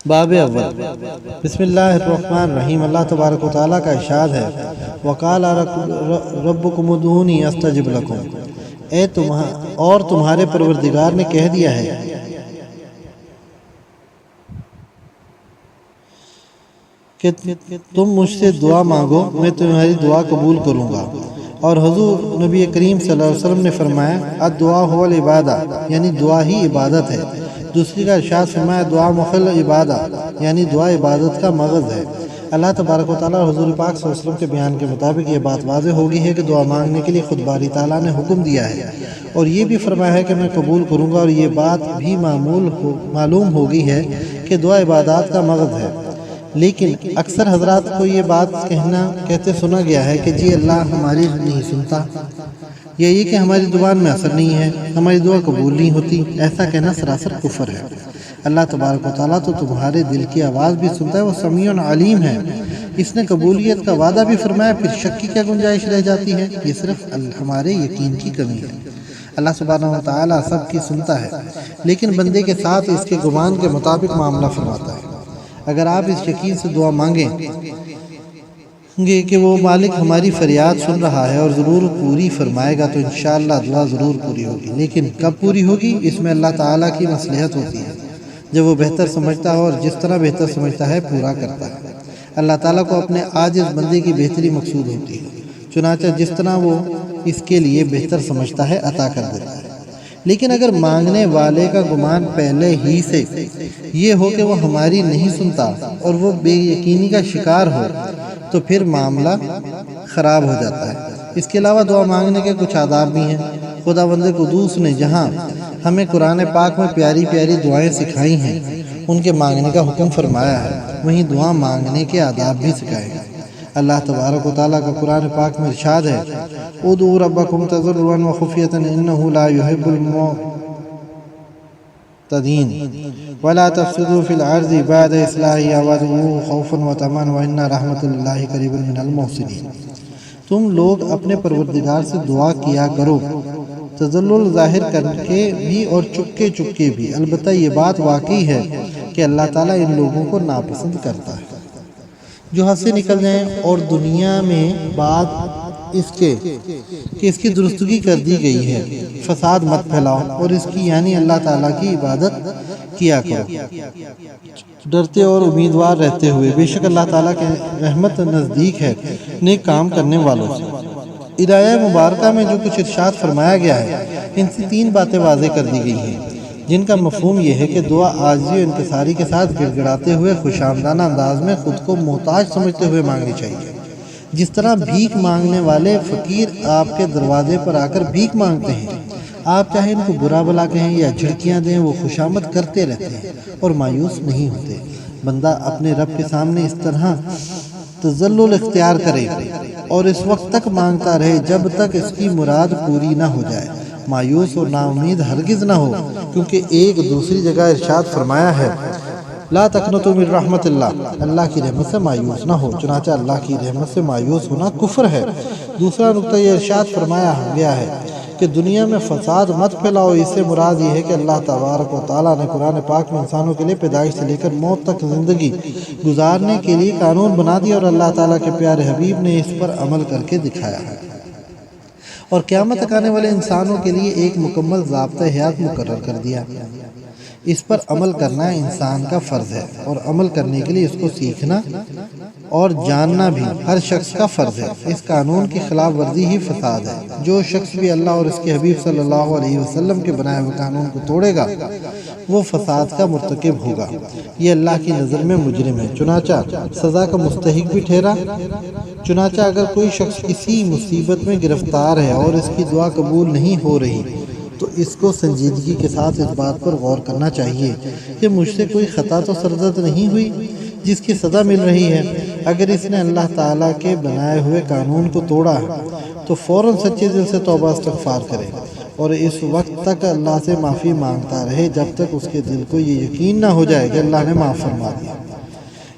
باب اول بسم اللہ الرحمن الرحیم۔ اللہ تبارک و تعالیٰ کا ارشاد ہے وَقَالَ رَبُّكُمُ ادْعُونِي أَسْتَجِبْ لَكُمْ، اور تمہارے پروردگار نے کہہ دیا ہے کہ تم مجھ سے دعا مانگو، میں تمہاری دعا قبول کروں گا۔ اور حضور نبی کریم صلی اللہ علیہ وسلم نے فرمایا الدعاء هو العبادہ، یعنی دعا ہی عبادت ہے۔ دوسری کا ارشاد فرمایا دعا مخل عبادہ، یعنی دعا عبادت کا مغز ہے۔ اللہ تبارک و تعالیٰ اور حضور پاک صلی اللہ علیہ وسلم کے بیان کے مطابق یہ بات واضح ہوگی ہے کہ دعا مانگنے کے لیے خود باری تعالیٰ نے حکم دیا ہے، اور یہ بھی فرمایا ہے کہ میں قبول کروں گا، اور یہ بات بھی معلوم ہوگی ہے کہ دعا عبادات کا مغز ہے۔ لیکن اکثر حضرات کو یہ بات کہتے سنا گیا ہے کہ جی اللہ ہماری نہیں سنتا، یا یہ کہ ہماری زبان میں اثر نہیں ہے، ہماری دعا قبول نہیں ہوتی۔ ایسا کہنا سراسر کفر ہے۔ اللہ تبارک و تعالیٰ تو تمہارے دل کی آواز بھی سنتا ہے، وہ سمیع علیم ہے۔ اس نے قبولیت کا وعدہ بھی فرمایا، پھر شک کی کیا گنجائش رہ جاتی ہے؟ یہ صرف ہمارے یقین کی کمی ہے۔ اللہ سبحانہ و تعالیٰ سب کی سنتا ہے، لیکن بندے کے ساتھ اس کے گمان کے مطابق معاملہ فرماتا ہے۔ اگر آپ اس یقین سے دعا مانگیں گے کہ وہ مالک ہماری فریاد سن رہا ہے اور ضرور پوری فرمائے گا، تو انشاءاللہ دعا ضرور پوری ہوگی۔ لیکن کب پوری ہوگی؟ اس میں اللہ تعالیٰ کی مصلحت ہوتی ہے، جب وہ بہتر سمجھتا ہے اور جس طرح بہتر سمجھتا ہے پورا کرتا ہے۔ اللہ تعالیٰ کو اپنے عاجز بندے کی بہتری مقصود ہوتی ہے، چنانچہ جس طرح وہ اس کے لیے بہتر سمجھتا ہے عطا کر دیتا ہے۔ لیکن اگر مانگنے والے کا گمان پہلے ہی سے یہ ہو کہ وہ ہماری نہیں سنتا اور وہ بے یقینی کا شکار ہو، تو پھر معاملہ خراب ہو جاتا ہے۔ اس کے علاوہ دعا مانگنے کے کچھ آداب بھی ہیں۔ خداوند قدوس نے جہاں ہمیں قرآن پاک میں پیاری پیاری دعائیں سکھائی ہیں، ان کے مانگنے کا حکم فرمایا ہے، وہیں دعا مانگنے کے آداب بھی سکھائے ہیں۔ اللہ تبارک و تعالیٰ کا قرآن پاک میں ارشاد ہے ادعوا ربکم تضرعا وخفیۃ انہ لا یحب المعتدین ولا تفسدوا فی الارض بعد اصلاحها وادعوه خوفا وطمعا وان رحمت اللہ قریب من المحسنین۔ تم لوگ اپنے پروردگار سے دعا کیا کرو، تذلل ظاہر کر کے بھی اور چپکے چپکے بھی۔ البتہ یہ بات واقعی ہے کہ اللہ تعالیٰ ان لوگوں کو ناپسند کرتا ہے جو حد سے نکل جائیں، اور دنیا میں بات اس کے کہ اس کی درستگی کر دی گئی ہے۔ فساد مت پھیلاؤ اور اس کی یعنی اللہ تعالیٰ کی عبادت کیا کرو، ڈرتے اور امیدوار رہتے ہوئے۔ بے شک اللہ تعالیٰ کی رحمت نزدیک ہے نیک کام کرنے والوں سے۔ ہدایہ مبارکہ میں جو کچھ ارشاد فرمایا گیا ہے، ان سے تین باتیں واضح کر دی گئی ہیں، جن کا مفہوم یہ ہے کہ دعا عاجزی و انکساری کے ساتھ گڑ گڑاتے ہوئے خوشامدانہ انداز میں خود کو محتاج سمجھتے ہوئے مانگنی چاہیے۔ جس طرح بھیک مانگنے والے فقیر آپ کے دروازے پر آ کر بھیک مانگتے ہیں، آپ چاہے ان کو برا بلا کہیں یا جھڑکیاں دیں، وہ خوشامد کرتے رہتے ہیں اور مایوس نہیں ہوتے۔ بندہ اپنے رب کے سامنے اس طرح تذلل اختیار کرے اور اس وقت تک مانگتا رہے جب تک اس کی مراد پوری نہ ہو جائے۔ مایوس اور نا امید ہرگز نہ ہو، کیونکہ ایک دوسری جگہ ارشاد فرمایا ہے لا تقنطوا من رحمت اللہ، اللہ کی رحمت سے مایوس نہ ہو، چنانچہ اللہ کی رحمت سے مایوس ہونا کفر ہے۔ دوسرا نقطہ یہ ارشاد فرمایا گیا ہے کہ دنیا میں فساد مت پھیلاؤ۔ اس سے مراد یہ ہے کہ اللہ تبارک و تعالیٰ نے قرآن پاک میں انسانوں کے لیے پیدائش سے لے کر موت تک زندگی گزارنے کے لیے قانون بنا دیا، اور اللہ تعالیٰ کے پیارے حبیب نے اس پر عمل کر کے دکھایا ہے، اور قیامت تک آنے والے انسانوں کے لیے ایک مکمل ضابطۂ حیات مقرر کر دیا۔ اس پر عمل کرنا انسان کا فرض ہے، اور عمل کرنے کے لیے اس کو سیکھنا اور جاننا بھی ہر شخص کا فرض ہے۔ اس قانون کی خلاف ورزی ہی فساد ہے۔ جو شخص بھی اللہ اور اس کے حبیب صلی اللہ علیہ وسلم کے بنائے ہوئے قانون کو توڑے گا، وہ فساد کا مرتکب ہوگا۔ یہ اللہ کی نظر میں مجرم ہے، چنانچہ سزا کا مستحق بھی ٹھہرا۔ چنانچہ اگر کوئی شخص کسی مصیبت میں گرفتار ہے اور اس کی دعا قبول نہیں ہو رہی، تو اس کو سنجیدگی کے ساتھ اس بات پر غور کرنا چاہیے کہ مجھ سے کوئی خطا تو سرزد نہیں ہوئی جس کی سزا مل رہی ہے۔ اگر اس نے اللہ تعالیٰ کے بنائے ہوئے قانون کو توڑا ہے تو فوراً سچے دل سے توبہ استغفار کرے اور اس وقت تک اللہ سے معافی مانگتا رہے جب تک اس کے دل کو یہ یقین نہ ہو جائے کہ اللہ نے معاف فرما دیا۔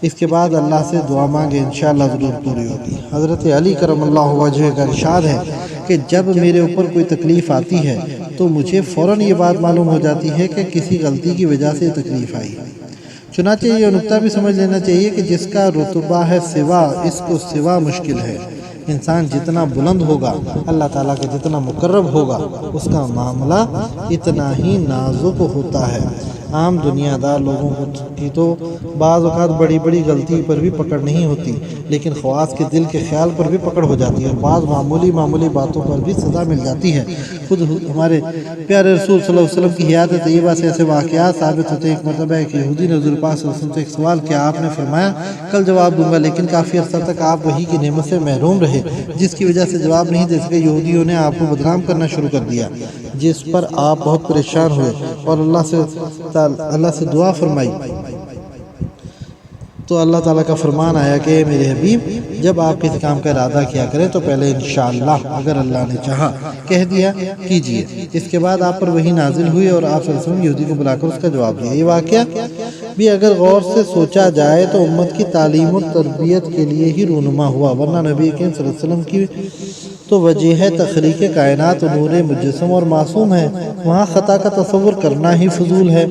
اس کے بعد اللہ سے دعا مانگے، انشاءاللہ ضرور پوری ہوگی۔ حضرت علی کرم اللہ وجہ کا ارشاد ہے کہ جب میرے اوپر کوئی تکلیف آتی ہے تو تو مجھے فوراً یہ بات معلوم ہو جاتی ہے کہ کسی غلطی کی وجہ سے تکلیف آئی ہے۔ چنانچہ یہ نکتہ بھی سمجھ لینا چاہیے کہ جس کا رتبہ ہے سوا، اس کو سوا مشکل ہے۔ انسان جتنا بلند ہوگا، اللہ تعالیٰ کا جتنا مقرب ہوگا، اس کا معاملہ اتنا ہی نازک ہوتا ہے۔ عام دنیا دار لوگوں کی تو بعض اوقات بڑی بڑی غلطی پر بھی پکڑ نہیں ہوتی، لیکن خواص کے دل کے خیال پر بھی پکڑ ہو جاتی ہے، اور بعض معمولی باتوں پر بھی سزا مل جاتی ہے۔ خود ہمارے پیارے رسول صلی اللہ علیہ وسلم کی حیات طیبہ سے ایسے واقعات ثابت ہوتے ہیں۔ ایک مرتبہ ایک یہودی نے حضور پاک صلی اللہ علیہ وسلم سے ایک سوال کیا، آپ نے فرمایا کل جواب دوں گا، لیکن کافی عرصہ تک آپ وحی کی نعمت سے محروم رہے، جس کی وجہ سے جواب نہیں دے سکے۔ یہودیوں نے آپ کو بدنام کرنا شروع کر دیا، جس پر آپ بہت پریشان ہوئے اور اللہ سے دعا فرمائی، تو اللہ تعالیٰ کا فرمان آیا کہ میرے حبیب، جب آپ کسی کام کا ارادہ کیا کریں تو پہلے انشاءاللہ، اگر اللہ نے چاہا، کہہ دیا کیجئے۔ اس کے بعد آپ پر وحی نازل ہوئی اور آپ صلی اللہ علیہ وسلم یہودی کو بلا کر اس کا جواب دیا۔ یہ واقعہ بھی اگر غور سے سوچا جائے تو امت کی تعلیم و تربیت کے لیے ہی رونما ہوا، ورنہ نبی کریم صلی اللہ علیہ وسلم کی تو وجہ ہے تخلیق کائنات و نور مجسم اور معصوم ہے، وہاں خطا کا تصور کرنا ہی فضول ہے۔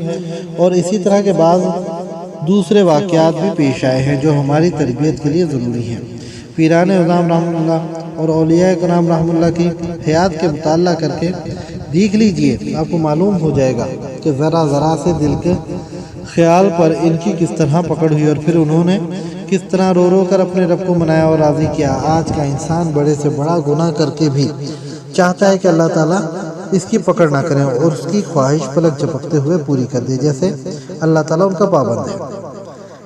اور اسی طرح کے بعض دوسرے واقعات بھی پیش آئے ہیں جو ہماری تربیت کے لیے ضروری ہیں۔ پیران اعظام رحمہ اللہ اور اولیاء کرام رحمہ اللہ کی حیات کے مطالعہ کر کے دیکھ لیجئے، آپ کو معلوم ہو جائے گا کہ ذرا ذرا سے دل کے خیال پر ان کی کس طرح پکڑ ہوئی، اور پھر انہوں نے کس طرح رو رو کر اپنے رب کو منایا اور راضی کیا۔ آج کا انسان بڑے سے بڑا گناہ کر کے بھی چاہتا ہے کہ اللہ تعالیٰ اس کی پکڑ نہ کریں اور اس کی خواہش پلک جھپکتے ہوئے پوری کر دے، جیسے اللہ تعالیٰ ان کا پابند ہے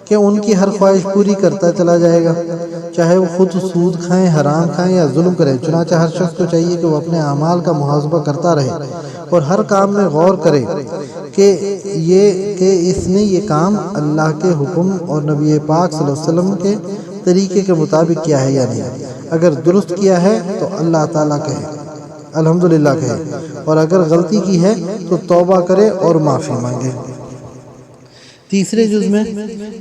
کہ ان کی ہر خواہش پوری کرتا چلا جائے گا، چاہے وہ خود سود کھائیں، حرام کھائیں یا ظلم کریں۔ چنانچہ ہر شخص کو چاہیے کہ وہ اپنے اعمال کا محاسبہ کرتا رہے اور ہر کام میں غور کرے کہ اس نے یہ کام اللہ کے حکم اور نبی پاک صلی اللہ علیہ وسلم کے طریقے کے مطابق کیا ہے یا نہیں۔ اگر درست کیا ہے تو اللہ تعالیٰ کہے الحمدللہ کہے، اور اگر غلطی کی ہے تو توبہ کرے اور معافی مانگے۔ تیسرے جز میں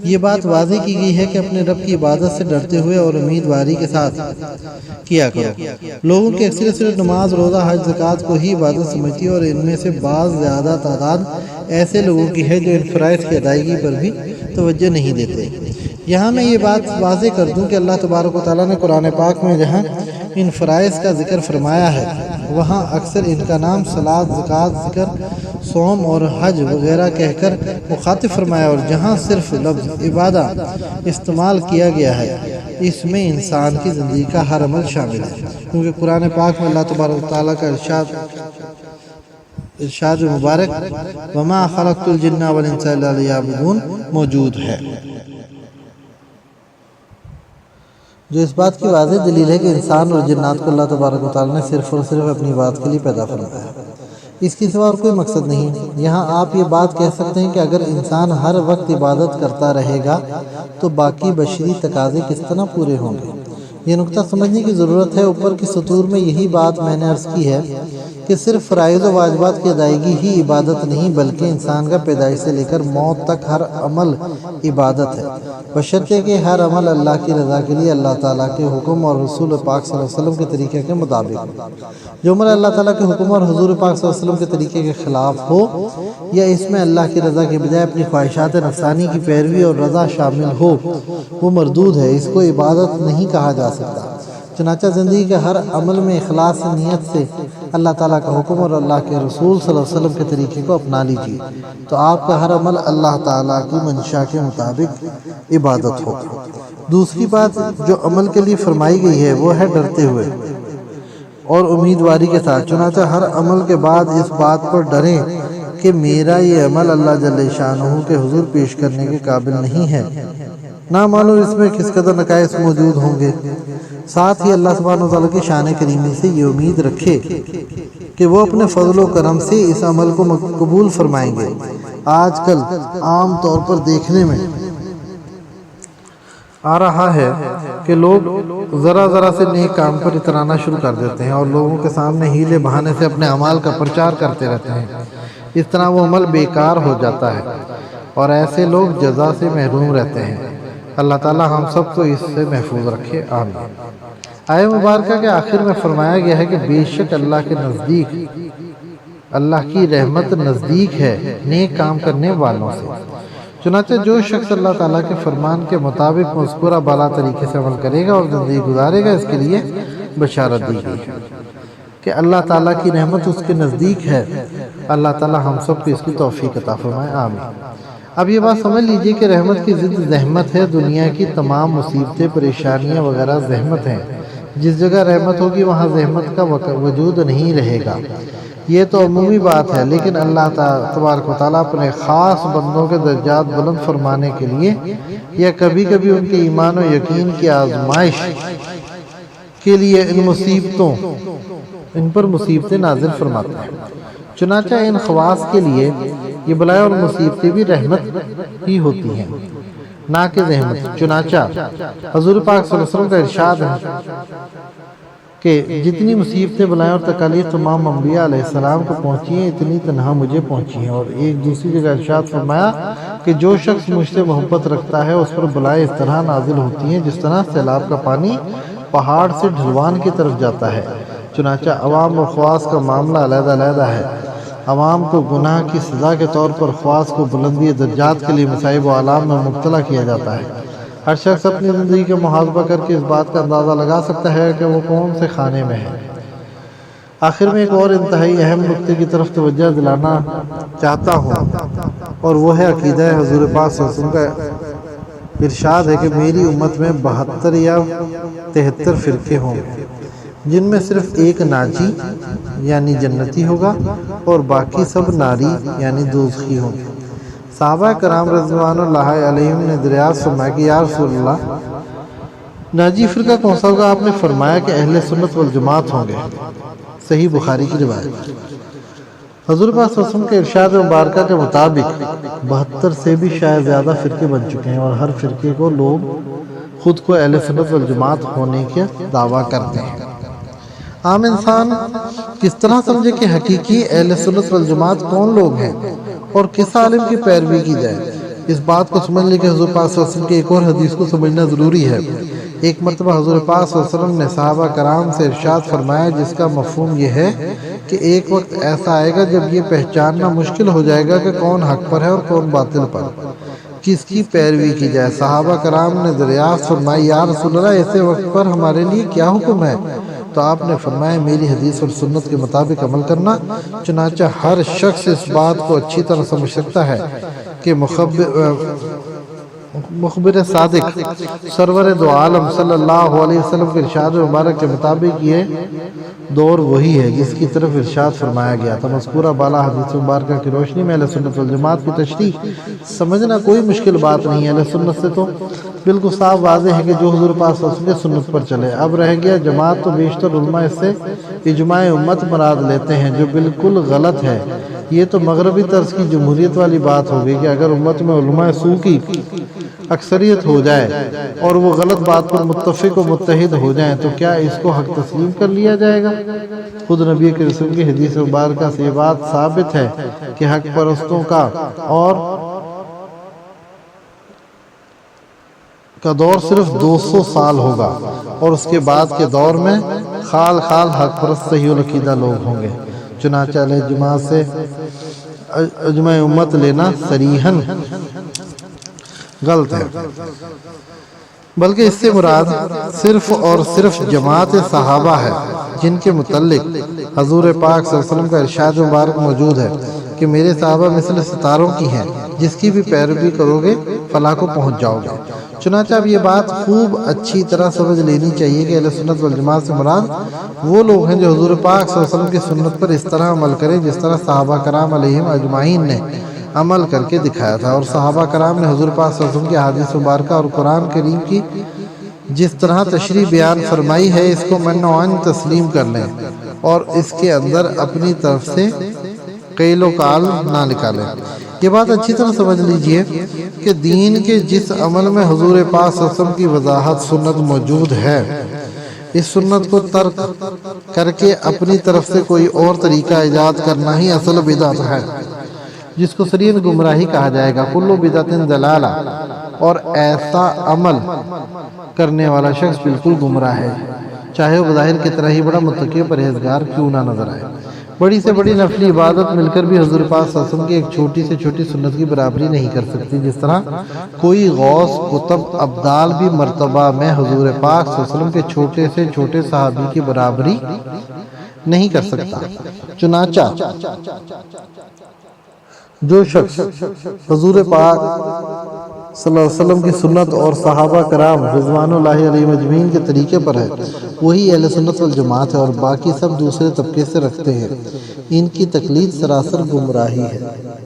یہ بات واضح کی گئی ہے کہ اپنے رب کی عبادت سے ڈرتے ہوئے اور امیدواری کے ساتھ کیا کرو۔ لوگوں کی اکثریت صرف نماز، روزہ، حج، زکوٰۃ کو ہی عبادت سمجھتی ہے، اور ان میں سے بعض زیادہ تعداد ایسے لوگوں کی ہے جو ان فرائض کی ادائیگی پر بھی توجہ نہیں دیتے۔ یہاں میں یہ بات واضح کر دوں کہ اللہ تبارک و تعالیٰ نے قرآن پاک میں جہاں ان فرائض کا ذکر فرمایا ہے، وہاں اکثر ان کا نام صلاۃ، زکوٰۃ، ذکر، صوم اور حج وغیرہ کہہ کر مخاطب فرمایا، اور جہاں صرف لفظ عبادہ استعمال کیا گیا ہے، اس میں انسان کی زندگی کا ہر عمل شامل ہے، کیونکہ قرآن پاک میں اللہ تبارک و تعالیٰ کا ارشاد مبارک وَمَا خَلَقْتُ الْجِنَّ وَالْإِنسَ إِلَّا لِيَعْبُدُونِ موجود ہے، جو اس بات کی واضح دلیل ہے کہ انسان اور جنات کو اللہ تبارک و تعالیٰ نے صرف اور صرف اپنی بات کے لیے پیدا فرمایا ہے، اس کی سوا اور کوئی مقصد نہیں۔ یہاں آپ یہ بات کہہ سکتے ہیں کہ اگر انسان ہر وقت عبادت کرتا رہے گا تو باقی بشری تقاضے کس طرح پورے ہوں گے؟ یہ نقطہ سمجھنے کی ضرورت ہے۔ اوپر کی سطور میں یہی بات میں نے عرض کی ہے کہ صرف فرائض و واجبات کی ادائیگی ہی عبادت نہیں، بلکہ انسان کا پیدائش سے لے کر موت تک ہر عمل عبادت ہے، بشرطے کہ ہر عمل اللہ کی رضا کے لیے اللہ تعالیٰ کے حکم اور رسول پاک صلی اللہ علیہ وسلم کے طریقے کے مطابق۔ جو عمل اللہ تعالیٰ کے حکم اور حضور پاک صلی اللہ علیہ وسلم کے طریقے کے خلاف ہو یا اس میں اللہ کی رضا کے بجائے اپنی خواہشات نفسانی کی پیروی اور رضا شامل ہو، وہ مردود ہے، اس کو عبادت نہیں کہا جا سکتا۔ چنانچہ زندگی کے ہر عمل میں اخلاص نیت سے اللہ تعالیٰ کا حکم اور اللہ کے رسول صلی اللہ علیہ وسلم کے طریقے کو اپنا لیجیے، تو آپ کا ہر عمل اللہ تعالیٰ کی منشا کے مطابق عبادت ہوگا۔ دوسری بات جو عمل کے لیے فرمائی گئی ہے وہ ہے ڈرتے ہوئے اور امیدواری کے ساتھ۔ چنانچہ ہر عمل کے بعد اس بات پر ڈریں کہ میرا یہ عمل اللہ جل شانہ کے حضور پیش کرنے کے قابل نہیں ہے، نہ معلوم اس میں کس قدر نقائص موجود ہوں گے۔ ساتھ ہی اللہ سبحانہ وتعالیٰ کی شان کریمی سے یہ امید رکھے کہ وہ اپنے فضل و کرم سے اس عمل کو قبول فرمائیں گے۔ آج کل عام طور پر دیکھنے میں آ رہا ہے کہ لوگ ذرا ذرا سے نیک کام پر اترانا شروع کر دیتے ہیں اور لوگوں کے سامنے ہیلے بہانے سے اپنے اعمال کا پرچار کرتے رہتے ہیں۔ اس طرح وہ عمل بیکار ہو جاتا ہے اور ایسے لوگ جزا سے محروم رہتے ہیں۔ اللہ تعالیٰ ہم سب کو اس سے محفوظ رکھے، آمین۔ آیت مبارکہ کے آخر میں فرمایا گیا ہے کہ بے شک اللہ کے نزدیک اللہ کی رحمت نزدیک ہے نیک کام کرنے والوں سے۔ چنانچہ جو شخص اللہ تعالیٰ کے فرمان کے مطابق مذکورہ بالا طریقے سے عمل کرے گا اور زندگی گزارے گا، اس کے لیے بشارت دی گئی ہے کہ اللہ تعالیٰ کی رحمت اس کے نزدیک ہے۔ اللہ تعالیٰ ہم سب کو اس کی توفیق عطا فرمائے، آمین۔ اب یہ بات سمجھ لیجئے کہ رحمت کی ضد زحمت ہے۔ دنیا کی تمام مصیبتیں، پریشانیاں وغیرہ زحمت ہیں۔ جس جگہ رحمت ہوگی وہاں زحمت کا وجود نہیں رہے گا۔ یہ تو عمومی بات ہے، لیکن اللہ تبارک و تعالیٰ اپنے خاص بندوں کے درجات بلند فرمانے کے لیے یا کبھی کبھی ان کے ایمان و یقین کی آزمائش کے لیے ان پر مصیبتیں نازل فرماتا ہے۔ چنانچہ ان خواص کے لیے یہ بلائیں اور مصیبتیں بھی رحمت ہی ہوتی ہیں، نہ کہ زحمت۔ چنانچہ حضور پاک صلی اللہ علیہ وسلم کا ارشاد ہے کہ جتنی مصیبتیں، بلائیں اور تکالیف تمام انبیاء علیہ السلام کو پہنچی ہیں، اتنی تنہا مجھے پہنچی ہیں۔ اور ایک دوسری جگہ ارشاد فرمایا کہ جو شخص مجھ سے محبت رکھتا ہے اس پر بلائیں اس طرح نازل ہوتی ہیں جس طرح سیلاب کا پانی پہاڑ سے ڈھلوان کی طرف جاتا ہے۔ چنانچہ عوام و خواص کا معاملہ علیحدہ علیحدہ ہے۔ عوام کو گناہ کی سزا کے طور پر خواص کو بلندی درجات کے لیے مصائب و آلام میں مبتلا کیا جاتا ہے۔ ہر شخص اپنی زندگی کا محاسبہ کر کے اس بات کا اندازہ لگا سکتا ہے کہ وہ کون سے خانے میں ہے۔ آخر میں ایک اور انتہائی اہم نقطے کی طرف توجہ دلانا چاہتا ہوں، اور وہ ہے عقیدہ حضور پاک صلی اللہ علیہ وسلم کا ارشاد ہے کہ میری امت میں 72 یا 73 فرقے ہوں گے، جن میں صرف ایک ناجی یعنی جنتی ہوگا اور باقی سب ناری یعنی دوزخی ہوں گے۔ صحابہ کرام رضوان اللہ علیہم نے دریافت فرمایا کہ یا رسول اللہ، ناجی فرقہ کون سا ہوگا؟ آپ نے فرمایا کہ اہل سنت والجماعت ہوں گے۔ صحیح بخاری کی روایت۔ حضور پاک صلی اللہ علیہ وسلم کے ارشاد مبارکہ کے مطابق 72 سے بھی شاید زیادہ فرقے بن چکے ہیں، اور ہر فرقے کو لوگ خود کو اہل سنت والجماعت ہونے کے دعویٰ کرتے ہیں۔ عام انسان کس طرح سمجھے کہ حقیقی اہل سنت والجماعت کون لوگ ہیں اور کس عالم کی پیروی کی جائے؟ اس بات کو سمجھ لے کہ حضور پاک صلی اللہ علیہ وسلم کی ایک اور حدیث کو سمجھنا ضروری ہے۔ ایک مرتبہ حضور پاک صلی اللہ علیہ وسلم نے صحابہ کرام سے ارشاد فرمایا، جس کا مفہوم یہ ہے کہ ایک وقت ایسا آئے گا جب یہ پہچاننا مشکل ہو جائے گا کہ کون حق پر ہے اور کون باطل پر، کس کی پیروی کی جائے۔ صحابہ کرام نے دریافت فرمائی، یا رسول اللہ، ایسے وقت پر ہمارے لیے کیا حکم ہے؟ تو آپ نے فرمایا، میری حدیث اور سنت کے مطابق عمل کرنا۔ چنانچہ ہر شخص اس بات کو اچھی طرح سمجھ سکتا ہے کہ مخبر صادق سرور دو عالم صلی اللہ علیہ وسلم کے ارشاد مبارک کے مطابق یہ دور وہی ہے جس کی طرف ارشاد فرمایا گیا تھا۔ مذکورہ بالا حدیث مبارکہ کی روشنی میں اہل سنت والجماعت کی تشریح سمجھنا کوئی مشکل بات نہیں ہے۔ اہل سنت سے تو بالکل صاف واضح ہے کہ جو حضور پاک صلی اللہ علیہ وسلم کی سنت پر چلے۔ اب رہ گیا جماعت، تو بیشتر علماء اس سے اجماع امت مراد لیتے ہیں، جو بالکل غلط ہے۔ یہ تو مغربی طرز کی جمہوریت والی بات ہوگی کہ اگر امت میں علماء سو کی اکثریت ہو جائے اور وہ غلط بات پر متفق و متحد ہو جائیں تو کیا اس کو حق تسلیم کر لیا جائے گا؟ خود نبی کے رسول کی حدیث مبارکہ سے یہ بات ثابت ہے کہ حق پرستوں کا دور صرف 200 سال ہوگا، اور اس کے بعد کے دور میں خال خال حق پرست صحیح العقیدہ لوگ ہوں گے۔ چنانچہ علیہ جماعت سے اجماع امت لینا صریحاً غلط ہے، بلکہ اس سے مراد صرف اور صرف جماعت صحابہ ہے، جن کے متعلق حضور پاک صلی اللہ علیہ وسلم کا ارشاد مبارک موجود ہے کہ میرے صحابہ مثل ستاروں کی ہیں، جس کی بھی پیروی کرو گے فلاح کو پہنچ جاؤ گے۔ چنانچہ اب یہ بات خوب اچھی طرح سمجھ لینی چاہیے کہ اہل سنت والجماعت سے مراد وہ لوگ ہیں جو حضور پاک صلی اللہ علیہ وسلم کی سنت پر اس طرح عمل کریں جس طرح صحابہ کرام علیہم اجمعین نے عمل کر کے دکھایا تھا، اور صحابہ کرام نے حضور پاک صلی اللہ علیہ وسلم کی احادیث مبارکہ اور قرآن کریم کی جس طرح تشریح بیان فرمائی ہے اس کو من و عن تسلیم کر لیں، اور اس کے اندر اپنی طرف سے قیل و قال نہ نکالیں۔ یہ بات اچھی طرح سمجھ لیجئے کہ دین کے جس عمل میں حضور پاک صلی اللہ علیہ وسلم کی وضاحت سنت موجود ہے، اس سنت کو ترک کر کے اپنی طرف سے کوئی اور طریقہ ایجاد کرنا ہی اصل بدعت ہے، جس کو صریحاً گمراہی کہا جائے گا۔ کل بدعت ضلالہ، اور ایسا عمل کرنے والا شخص بالکل گمراہ ہے، چاہے وہ بظاہر کی طرح ہی بڑا متقی و پرہیزگار کیوں نہ نظر آئے۔ بڑی سے بڑی نفلی عبادت مل کر بھی حضور پاک صلی اللہ علیہ وسلم کی ایک چھوٹی سے چھوٹی سنت کی برابری نہیں کر سکتی، جس طرح کوئی غوث قطب ابدال بھی مرتبہ میں حضور پاک صلی اللہ علیہ وسلم کے چھوٹے سے چھوٹے صحابی کی برابری نہیں کر سکتا۔ چنانچہ جو شخص حضور پاک صلی اللہ علیہ وسلم کی سنت اور صحابہ کرام رضوان اللہ علیہ مجمعین کے طریقے پر ہے، وہی اہل سنت والجماعت ہے، اور باقی سب دوسرے طبقے سے رکھتے ہیں۔ ان کی تقلید سراسر گمراہی ہے۔